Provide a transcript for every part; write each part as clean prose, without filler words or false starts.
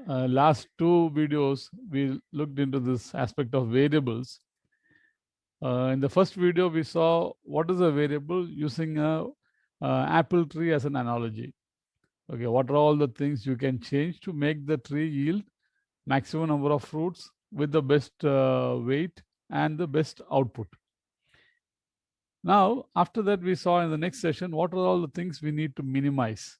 last two videos, we looked into this aspect of variables. In the first video, we saw what is a variable using a apple tree as an analogy. Okay, what are all the things you can change to make the tree yield maximum number of fruits with the best weight and the best output. Now, after that, we saw in the next session what are all the things we need to minimize.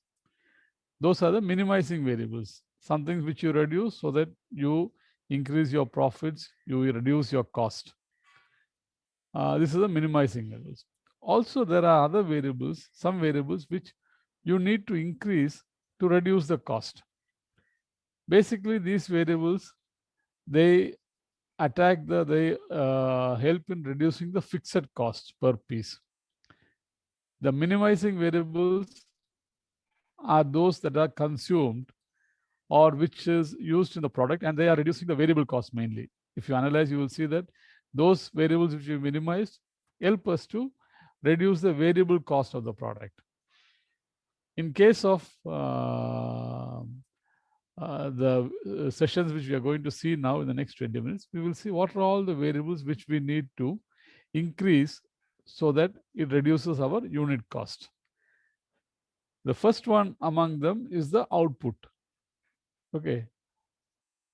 Those are the minimizing variables, some things which you reduce so that you increase your profits, you reduce your cost. This is the minimizing variables. Also, there are other variables, some variables which you need to increase to reduce the cost. Basically, these variables, they help in reducing the fixed cost per piece. The minimizing variables are those that are consumed or which is used in the product, and they are reducing the variable cost mainly. If you analyze, you will see that those variables which we minimized help us to reduce the variable cost of the product. In case of the sessions which we are going to see now in the next 20 minutes, we will see what are all the variables which we need to increase so that it reduces our unit cost. The first one among them is the output. Okay.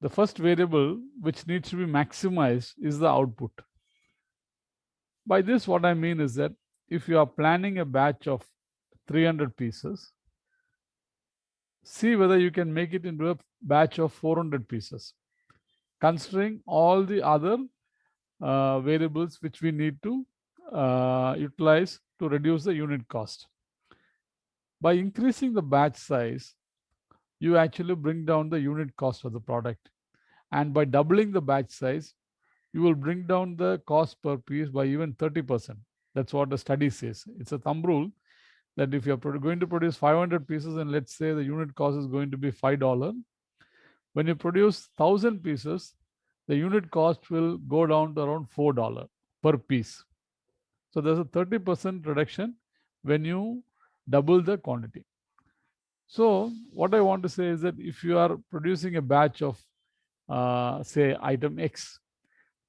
The first variable which needs to be maximized is the output. By this, what I mean is that if you are planning a batch of 300 pieces, see whether you can make it into a batch of 400 pieces, considering all the other variables which we need to utilize to reduce the unit cost. By increasing the batch size, you actually bring down the unit cost of the product. And by doubling the batch size, you will bring down the cost per piece by even 30%. That's what the study says. It's a thumb rule that if you're going to produce 500 pieces and let's say the unit cost is going to be $5, when you produce 1,000 pieces, the unit cost will go down to around $4 per piece. So there's a 30% reduction when you double the quantity. So what I want to say is that if you are producing a batch of say item X,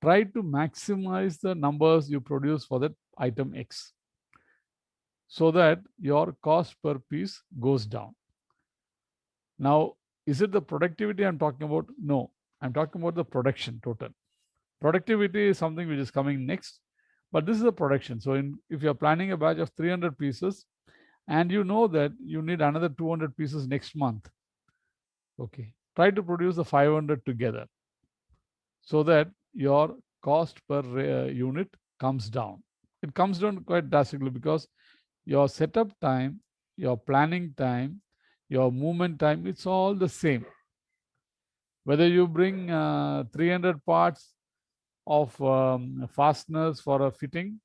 try to maximize the numbers you produce for that item X so that your cost per piece goes down. Now, is it the productivity I'm talking about? No, I'm talking about the production total. Productivity is something which is coming next, but this is the production. So if you're planning a batch of 300 pieces and you know that you need another 200 pieces next month, okay, try to produce the 500 together so that your cost per unit comes down. It comes down quite drastically because your setup time, your planning time, your movement time, it's all the same. Whether you bring 300 parts of fasteners for a fitting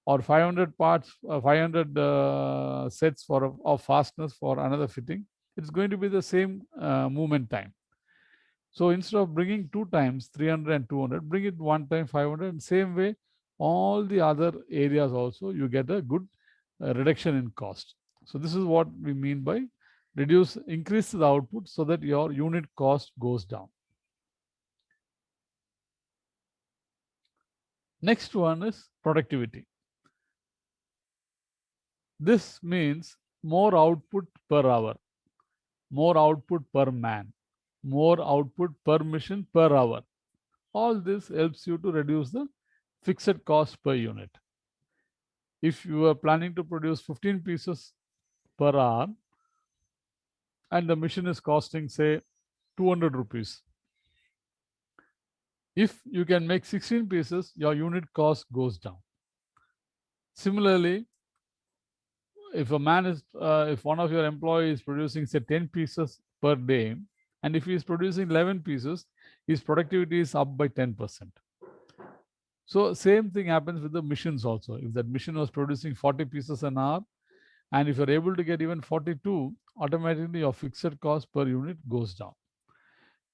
or 500 parts, 500 sets of fasteners for another fitting, it's going to be the same movement time. So instead of bringing 2 times 300 and 200, bring it 1 time 500. And same way, all the other areas also, you get a good reduction in cost. So this is what we mean by increase the output so that your unit cost goes down. Next one is productivity. This means more output per hour, more output per man, more output per mission per hour. All this helps you to reduce the fixed cost per unit. If you are planning to produce 15 pieces per hour and the machine is costing say 200 rupees, if you can make 16 pieces, your unit cost goes down. Similarly, if if one of your employees is producing say 10 pieces per day, and if he is producing 11 pieces, his productivity is up by 10%. So same thing happens with the machines also. If that machine was producing 40 pieces an hour, and if you're able to get even 42, automatically your fixed cost per unit goes down.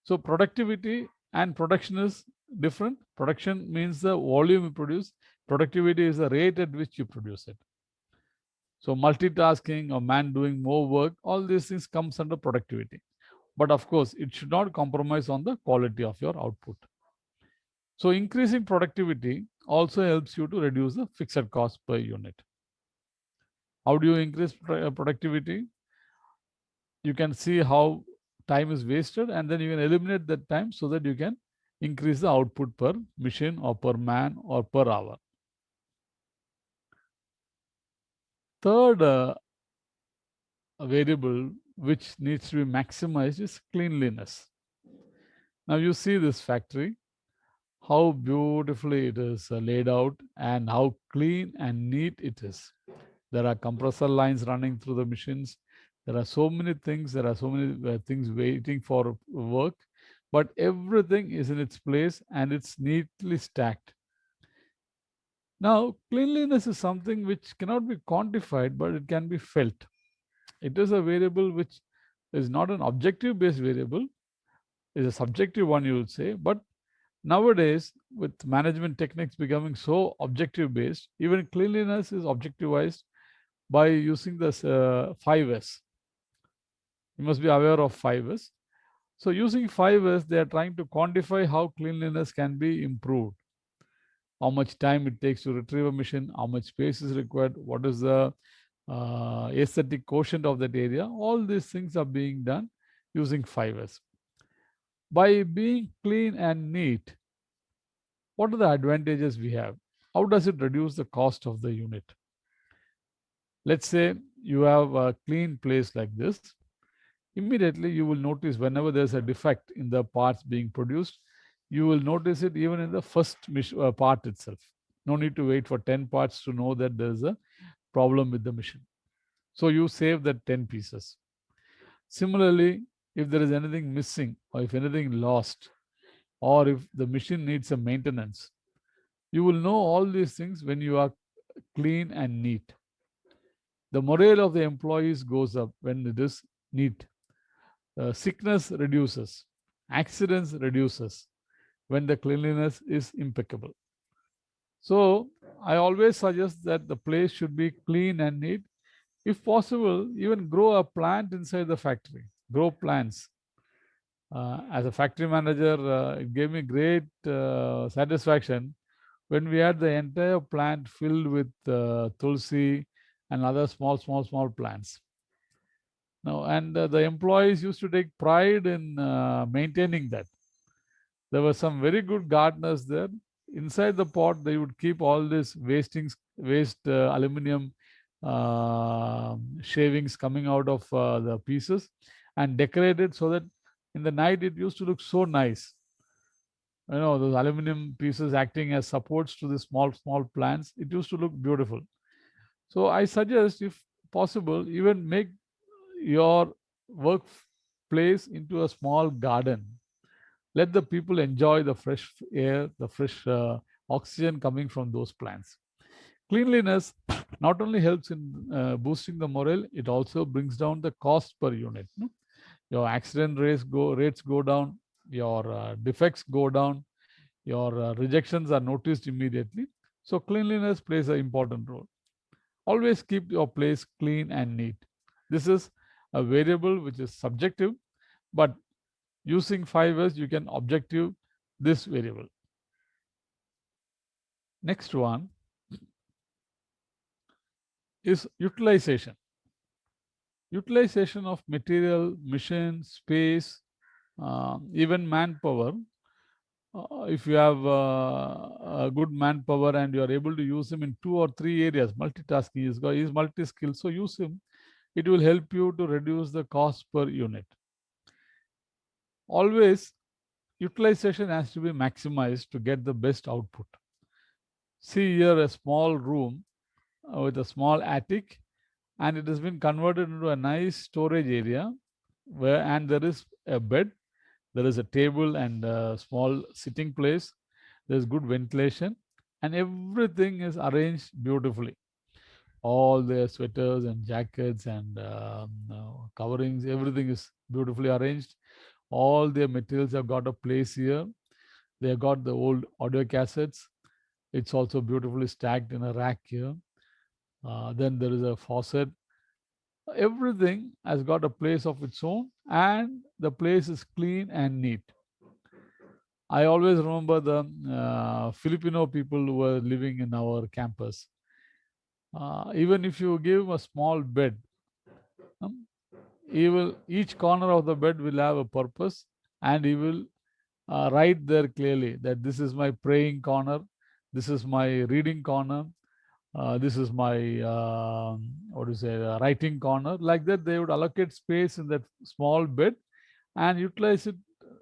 So productivity and production is different. Production means the volume you produce. Productivity is the rate at which you produce it. So multitasking or man doing more work, all these things comes under productivity. But of course, it should not compromise on the quality of your output. So increasing productivity also helps you to reduce the fixed cost per unit. How do you increase productivity? You can see how time is wasted, and then you can eliminate that time so that you can increase the output per machine or per man or per hour. Third variable which needs to be maximized is cleanliness. Now you see this factory, how beautifully it is laid out and how clean and neat it is. There are compressor lines running through the machines. There are so many things. There are so many things waiting for work, but everything is in its place and it's neatly stacked. Now, cleanliness is something which cannot be quantified, but it can be felt. It is a variable which is not an objective based variable, is a subjective one, you would say. But nowadays, with management techniques becoming so objective based, even cleanliness is objectivized by using this 5S. You must be aware of 5S. So using 5S, they are trying to quantify how cleanliness can be improved. How much time it takes to retrieve a machine, how much space is required, what is the aesthetic quotient of that area. All these things are being done using 5S. By being clean and neat, what are the advantages we have? How does it reduce the cost of the unit? Let's say you have a clean place like this. Immediately you will notice whenever there's a defect in the parts being produced, you will notice it even in the first part itself. No need to wait for 10 parts to know that there's a problem with the machine. So you save that 10 pieces. Similarly, if there is anything missing or if anything lost, or if the machine needs a maintenance, you will know all these things when you are clean and neat. The morale of the employees goes up when it is neat. Sickness reduces, accidents reduces when the cleanliness is impeccable. So I always suggest that the place should be clean and neat. If possible, even grow a plant inside the factory. Grow plants. As a factory manager, it gave me great satisfaction when we had the entire plant filled with tulsi and other small plants. Now, and the employees used to take pride in maintaining that. There were some very good gardeners there. Inside the pot, they would keep all these waste aluminum shavings coming out of the pieces and decorate it so that in the night it used to look so nice. You know, those aluminum pieces acting as supports to the small plants. It used to look beautiful. So I suggest, if possible, even make your workplace into a small garden. Let the people enjoy the fresh air, the fresh oxygen coming from those plants. Cleanliness not only helps in boosting the morale, it also brings down the cost per unit. No? Your accident rates go down, your defects go down, your rejections are noticed immediately. So cleanliness plays an important role. Always keep your place clean and neat. This is a variable which is subjective, but using 5S, you can objective this variable. Next one is utilization. Utilization of material, machine, space, even manpower. If you have a good manpower and you are able to use him in 2 or 3 areas, multitasking is multi-skilled, so use him. It will help you to reduce the cost per unit. Always, utilization has to be maximized to get the best output. See here a small room with a small attic, and it has been converted into a nice storage area and there is a bed, there is a table and a small sitting place, there's good ventilation, and everything is arranged beautifully. All their sweaters and jackets and coverings, everything is beautifully arranged. All their materials have got a place here. They have got the old audio cassettes. It's also beautifully stacked in a rack here. Then there is a faucet. Everything has got a place of its own, and the place is clean and neat. I always remember the Filipino people who were living in our campus. Even if you give a small bed, um, each corner of the bed will have a purpose, and he will write there clearly that this is my praying corner, this is my reading corner, this is my what do you say, writing corner. Like that, they would allocate space in that small bed and utilize it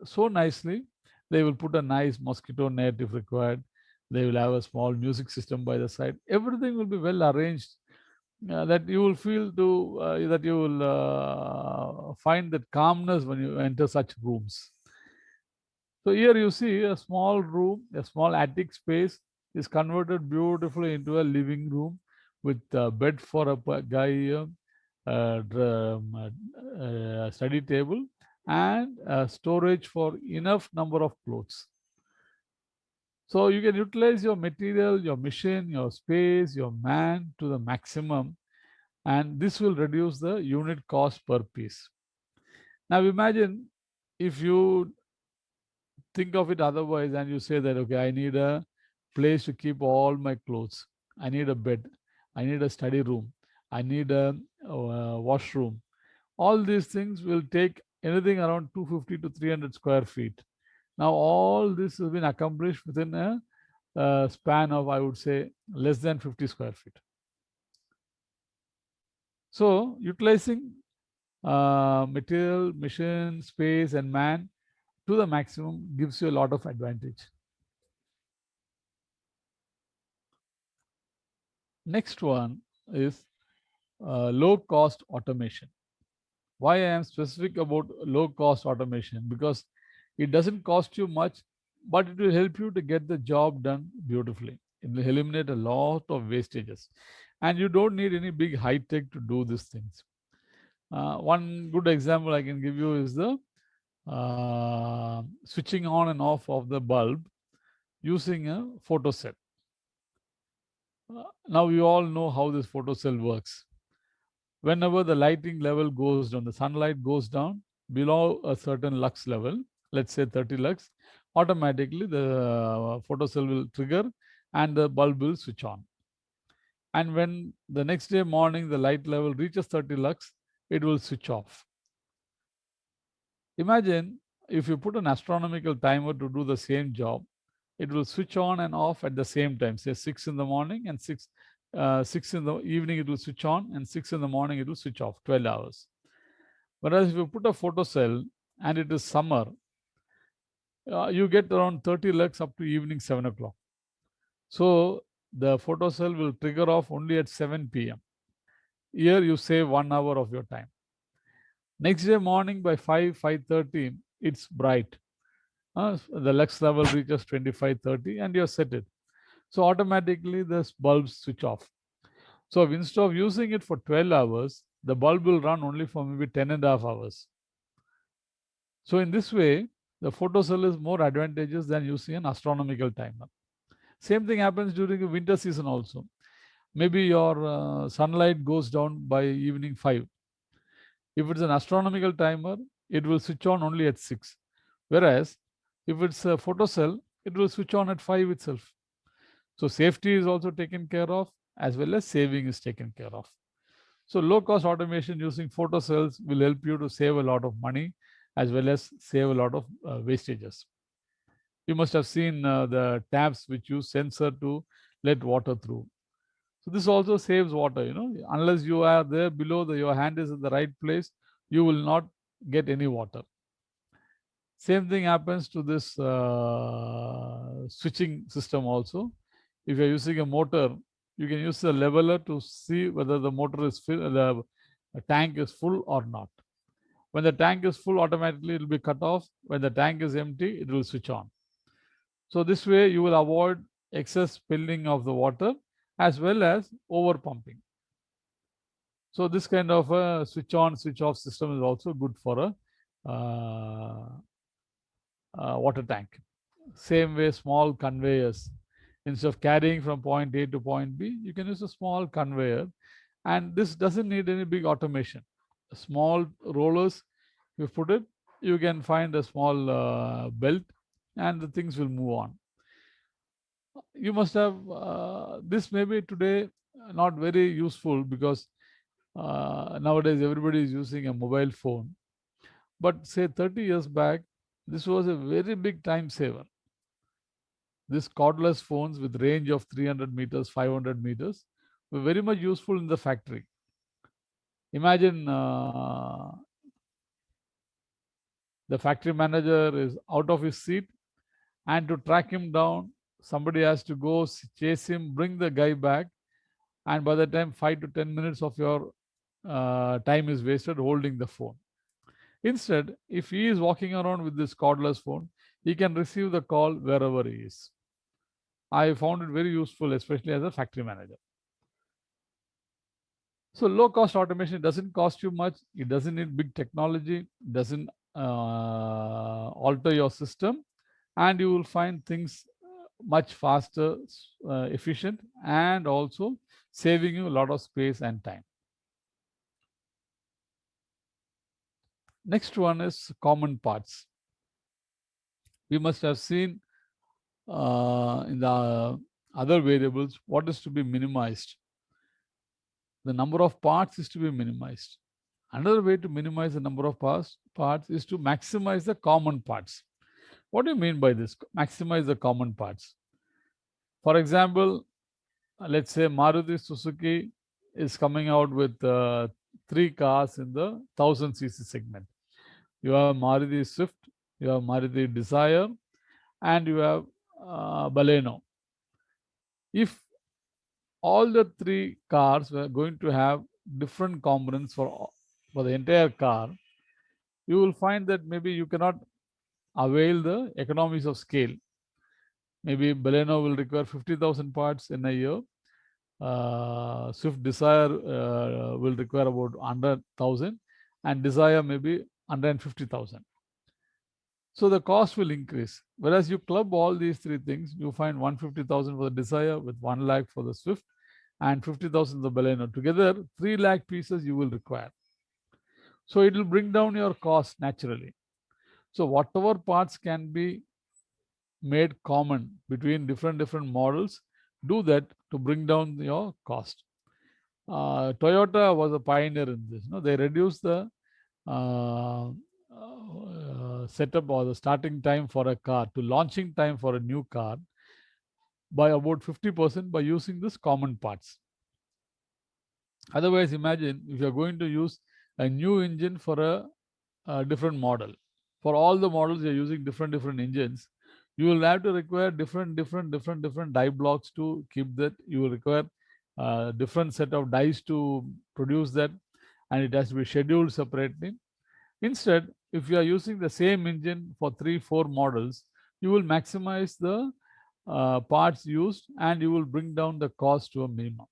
so nicely. They will put a nice mosquito net if required. They will have a small music system by the side. Everything will be well arranged, that you will feel to that you will find that calmness when you enter such rooms. So here you see a small room, a small attic space is converted beautifully into a living room with a bed for a guy, study table, and storage for enough number of clothes. So you can utilize your material, your machine, your space, your man to the maximum, and this will reduce the unit cost per piece. Now imagine if you think of it otherwise and you say that, okay, I need a place to keep all my clothes, I need a bed, I need a study room, I need a washroom. All these things will take anything around 250 to 300 square feet. Now all this has been accomplished within a span of, I would say, less than 50 square feet. So utilizing material, machine, space, and man to the maximum gives you a lot of advantage. Next one is low cost automation. Why I am specific about low cost automation? Because it doesn't cost you much, but it will help you to get the job done beautifully. It will eliminate a lot of wastages, and you don't need any big high tech to do these things. One good example I can give you is the switching on and off of the bulb using a photocell. Now you all know how this photocell works. Whenever the lighting level goes down, the sunlight goes down below a certain lux level, let's say 30 lux, automatically the photocell will trigger and the bulb will switch on. And when the next day morning the light level reaches 30 lux, it will switch off. Imagine if you put an astronomical timer to do the same job, it will switch on and off at the same time. Say 6 in the morning and 6 in the evening it will switch on, and 6 in the morning it will switch off, 12 hours. Whereas if you put a photocell and it is summer, you get around 30 lux up to evening 7 o'clock. So the photocell will trigger off only at 7 p.m. Here you save 1 hour of your time. Next day morning by 5:30, it's bright. The lux level reaches 25:30 and you're set it. So automatically the bulbs switch off. So instead of using it for 12 hours, the bulb will run only for maybe 10 and a half hours. So in this way, the photocell is more advantageous than using an astronomical timer. Same thing happens during the winter season also. Maybe your sunlight goes down by evening 5. If it's an astronomical timer, it will switch on only at 6. Whereas if it's a photocell, it will switch on at 5 itself. So safety is also taken care of, as well as saving is taken care of. So low cost automation using photocells will help you to save a lot of money, as well as save a lot of wastages. You must have seen the taps which use sensor to let water through. So this also saves water, unless you are there below, your hand is in the right place, you will not get any water. Same thing happens to this switching system also. If you're using a motor, you can use a leveler to see whether the motor is full, the tank is full or not. When the tank is full, automatically it will be cut off. When the tank is empty, it will switch on. So this way you will avoid excess spilling of the water as well as over pumping. So this kind of a switch on, switch off system is also good for a water tank. Same way, small conveyors. Instead of carrying from point A to point B, you can use a small conveyor, And this doesn't need any big automation. Small rollers, you put it, you can find a small belt, and the things will move on. You must have this maybe today not very useful, because nowadays everybody is using a mobile phone. But say 30 years back, this was a very big time saver. These cordless phones with range of 300 meters, 500 meters were very much useful in the factory. Imagine the factory manager is out of his seat, and to track him down, somebody has to go chase him, bring the guy back, and by the time 5 to 10 minutes of your time is wasted holding the phone. Instead, if he is walking around with this cordless phone, he can receive the call wherever he is. I found it very useful, especially as a factory manager. So low cost automation doesn't cost you much. It doesn't need big technology, doesn't alter your system, and you will find things much faster, efficient, and also saving you a lot of space and time. Next one is common parts. We must have seen in the other variables what is to be minimized. The number of parts is to be minimized. Another way to minimize the number of parts is to maximize the common parts. What do you mean by this? Maximize the common parts. For example, let's say Maruti Suzuki is coming out with 3 cars in the 1000cc segment. You have Maruti Swift, you have Maruti Desire, and you have Baleno. If all the 3 cars were going to have different components for the entire car, you will find that maybe you cannot avail the economies of scale. Maybe Baleno will require 50,000 parts in a year. Swift Desire will require about 100,000, and Desire maybe 150,000. So the cost will increase. Whereas you club all these 3 things, you find 150,000 for the Desire with 1 lakh for the Swift and 50,000 the Baleno. Together, 3 lakh pieces you will require. So it will bring down your cost naturally. So whatever parts can be made common between different models, do that to bring down your cost. Toyota was a pioneer in this. They reduced the setup or the starting time for a car to launching time for a new car by about 50% by using this common parts. Otherwise, imagine if you're going to use a new engine for a different model. For all the models, you're using different engines. You will have to require different die blocks to keep that. You will require different set of dies to produce that, and it has to be scheduled separately. Instead, if you are using the same engine for 3-4 models, you will maximize the parts used, and you will bring down the cost to a minimum.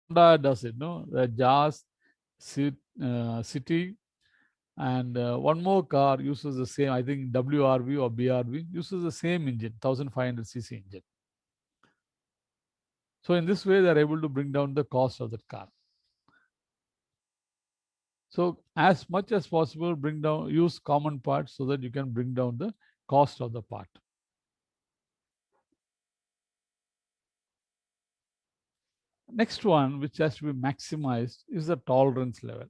Honda does it, no? The Jazz, City, and one more car uses the same, I think WRV or BRV uses the same engine, 1500cc engine. So in this way, they are able to bring down the cost of that car. So as much as possible, use common parts so that you can bring down the cost of the part. Next one, which has to be maximized, is the tolerance level.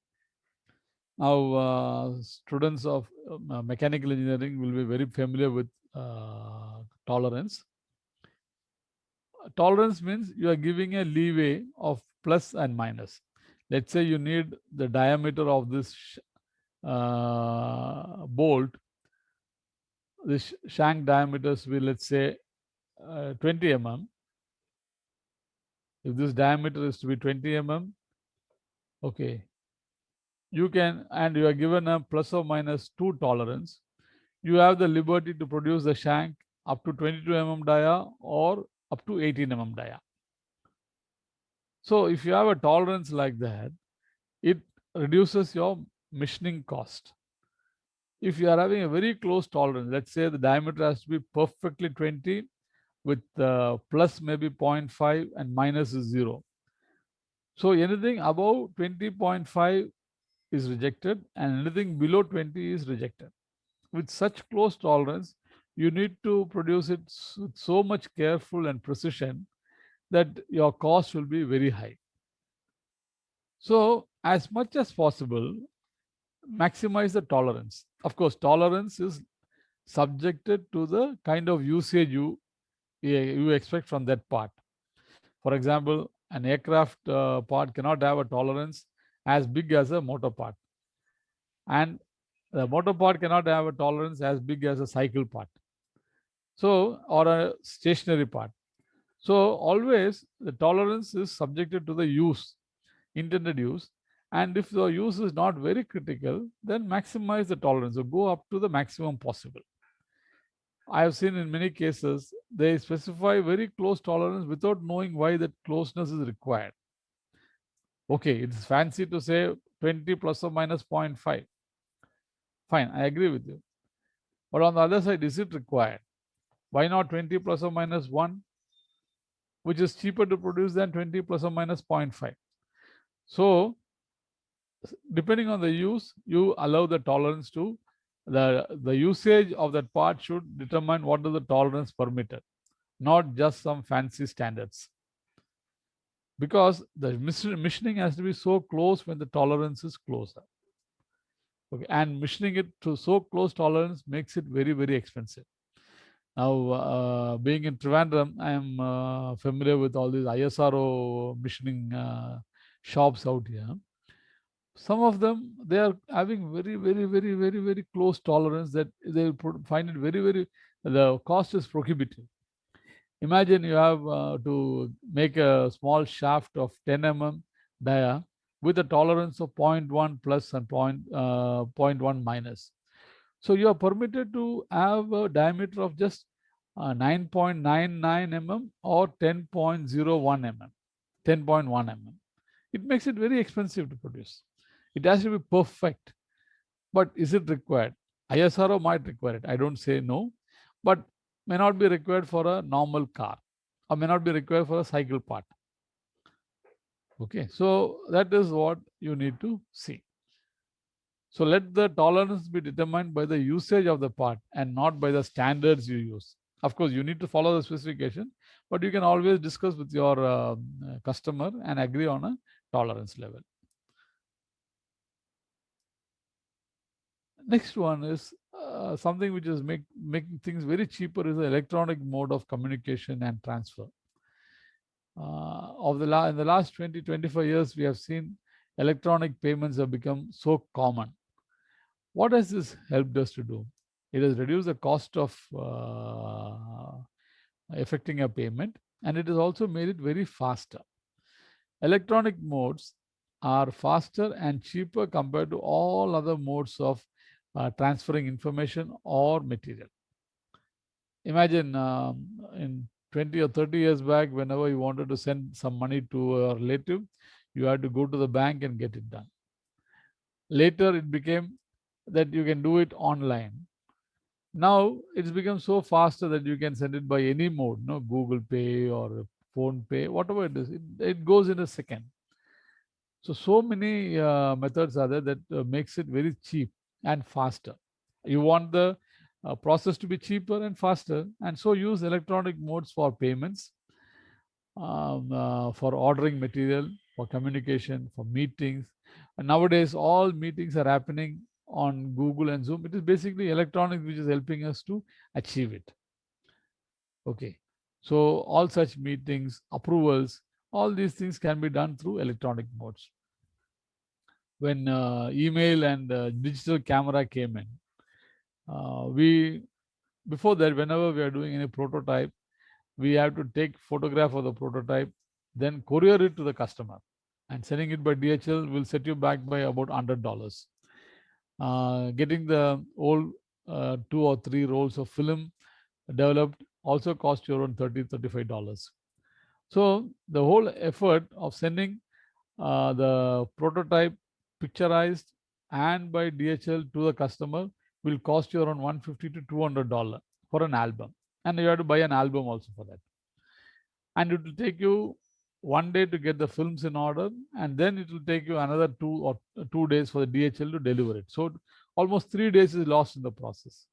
Now, students of mechanical engineering will be very familiar with tolerance. Tolerance means you are giving a leeway of plus and minus. Let's say you need the diameter of this bolt. This shank diameters will, let's say, 20 mm. If this diameter is to be 20 mm, okay, you can, and you are given a plus or minus 2 tolerance, you have the liberty to produce the shank up to 22 mm dia or up to 18 mm dia. So if you have a tolerance like that, it reduces your machining cost. If you are having a very close tolerance, let's say the diameter has to be perfectly 20 with plus maybe 0.5 and minus is 0. So anything above 20.5 is rejected and anything below 20 is rejected. With such close tolerance, you need to produce it with so much careful and precision that your cost will be very high. So as much as possible, maximize the tolerance. Of course, tolerance is subjected to the kind of usage you expect from that part. For example, an aircraft part cannot have a tolerance as big as a motor part, and the motor part cannot have a tolerance as big as a cycle part. So, or a stationary part. So, always the tolerance is subjected to the use, intended use. And if the use is not very critical, then maximize the tolerance or go up to the maximum possible. I have seen in many cases they specify very close tolerance without knowing why that closeness is required. Okay, it's fancy to say 20 plus or minus 0.5. Fine, I agree with you. But on the other side, is it required? Why not 20 plus or minus 1, which is cheaper to produce than 20 plus or minus 0.5? So, depending on the use, you allow the tolerance to the usage of that part should determine what is the tolerance permitted, not just some fancy standards. Because the machining has to be so close when the tolerance is closer. Okay, and machining it to so close tolerance makes it very, very expensive. Now, being in Trivandrum, I am familiar with all these ISRO machining shops out here. Some of them, they are having very, very, very, very, very close tolerance that they find it very, very, the cost is prohibitive. Imagine you have to make a small shaft of 10 dia with a tolerance of 0.1 plus and 0.1 minus. So you are permitted to have a diameter of just 9.99 mm or 10.01 mm, 10.1 mm. It makes it very expensive to produce. It has to be perfect. But is it required? ISRO might require it. I don't say no, but may not be required for a normal car or may not be required for a cycle part. Okay, so that is what you need to see. So let the tolerance be determined by the usage of the part and not by the standards you use. Of course, you need to follow the specification, but you can always discuss with your customer and agree on a tolerance level. Next one is something which is making things very cheaper is the electronic mode of communication and transfer. In the last 20-25 years, we have seen electronic payments have become so common. What has this helped us to do? It has reduced the cost of effecting a payment, and it has also made it very faster. Electronic modes are faster and cheaper compared to all other modes of transferring information or material. Imagine in 20 or 30 years back, whenever you wanted to send some money to a relative, you had to go to the bank and get it done. Later, it became that you can do it online. Now, it's become so faster that you can send it by any mode, no Google Pay or Phone Pay, whatever it is. It goes in a second. So many methods are there that makes it very cheap and faster. You want the process to be cheaper and faster, and so use electronic modes for payments, for ordering material, for communication, for meetings. And nowadays, all meetings are happening on Google and Zoom. It is basically electronics which is helping us to achieve it. Okay, so all such meetings, approvals, all these things can be done through electronic modes. When email and digital camera came in, we before that, whenever we are doing any prototype, we have to take photograph of the prototype, then courier it to the customer, and sending it by DHL will set you back by about $100. Getting the old 2 or 3 rolls of film developed also cost you around $30-35. So the whole effort of sending the prototype picturized and by DHL to the customer will cost you around $150 to $200 for an album, and you have to buy an album also for that. And it will take you 1 day to get the films in order, and then it will take you another 2 days for the DHL to deliver it. So almost 3 days is lost in the process.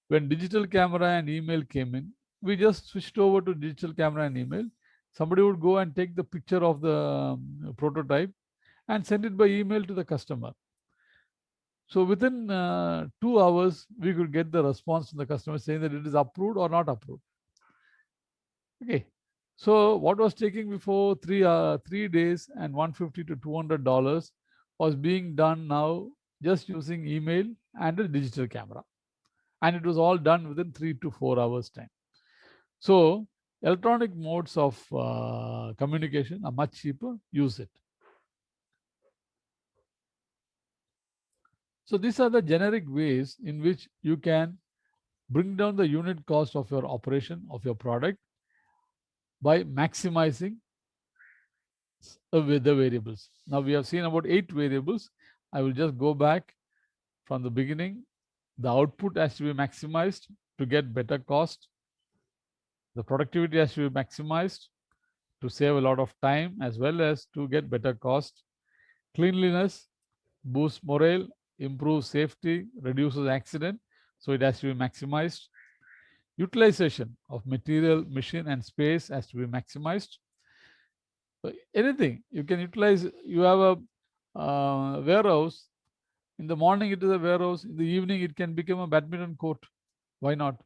When digital camera and email came in, we just switched over to digital camera and email. Somebody would go and take the picture of the prototype and send it by email to the customer. So within 2 hours, we could get the response from the customer saying that it is approved or not approved. Okay. So what was taking before 3 days and $150 to $200 was being done now just using email and a digital camera. And it was all done within 3 to 4 hours time. So electronic modes of communication are much cheaper. Use it. So these are the generic ways in which you can bring down the unit cost of your operation of your product by maximizing the variables. Now we have seen about 8 variables. I will just go back from the beginning. The output has to be maximized to get better cost. The productivity has to be maximized to save a lot of time as well as to get better cost. Cleanliness boosts morale, improves safety, reduces accident, so it has to be maximized. Utilization of material, machine and space has to be maximized. So anything you can utilize. You have a warehouse. In the morning it is a warehouse, in the evening it can become a badminton court. Why not?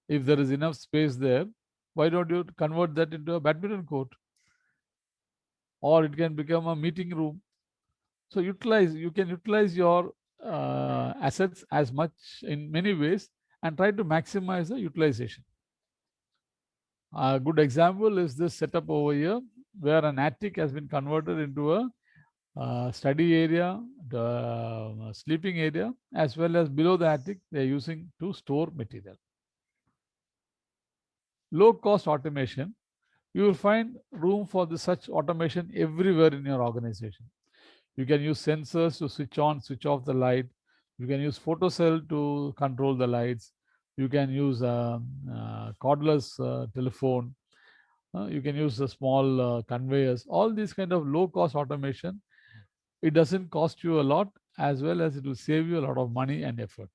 If there is enough space there, why don't you convert that into a badminton court? Or it can become a meeting room. So you can utilize your assets as much in many ways and try to maximize the utilization. A good example is this setup over here, where an attic has been converted into a study area, the sleeping area, as well as below the attic they are using to store material. Low cost automation, you will find room for such automation everywhere in your organization. You can use sensors to switch on, switch off the light. You can use photocell to control the lights. You can use cordless telephone. You can use the small conveyors. All these kind of low cost automation, it doesn't cost you a lot, as well as it will save you a lot of money and effort.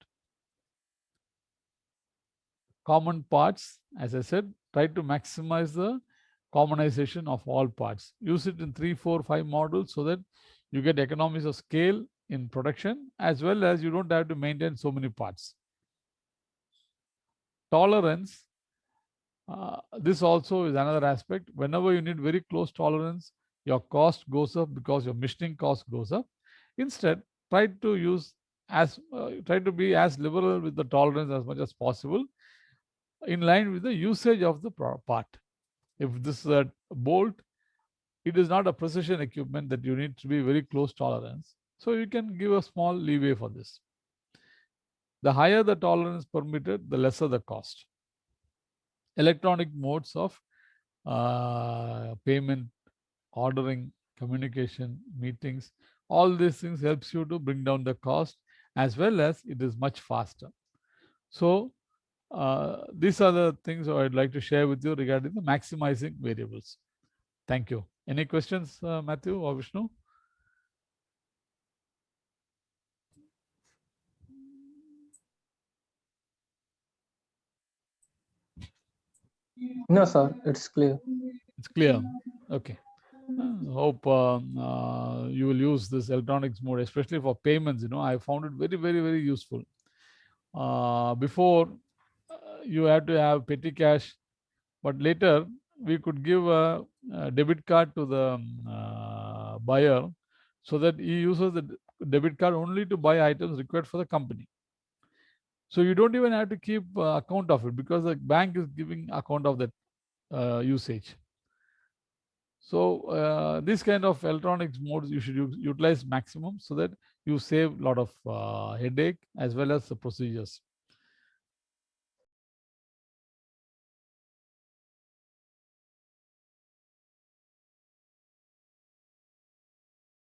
Common parts, as I said, try to maximize the commonization of all parts. Use it in 3, 4, 5 models so that you get economies of scale in production, as well as you don't have to maintain so many parts. Tolerance, this also is another aspect. Whenever you need very close tolerance, your cost goes up because your machining cost goes up. Instead, try to be as liberal with the tolerance as much as possible, in line with the usage of the part. If this is a bolt, it is not a precision equipment that you need to be very close tolerance. So you can give a small leeway for this. The higher the tolerance permitted, the lesser the cost. Electronic modes of payment, ordering, communication, meetings, all these things helps you to bring down the cost, as well as it is much faster. So these are the things I'd like to share with you regarding the maximizing variables. Thank you. Any questions, Matthew or Vishnu? No, sir, it's clear. It's clear. Okay. Hope you will use this electronics mode, especially for payments. I found it very, very, very useful. Before, you had to have petty cash, but later we could give a debit card to the buyer, so that he uses the debit card only to buy items required for the company. So you don't even have to keep account of it, because the bank is giving account of that usage. So this kind of electronics modes you should utilize maximum, so that you save a lot of headache as well as the procedures.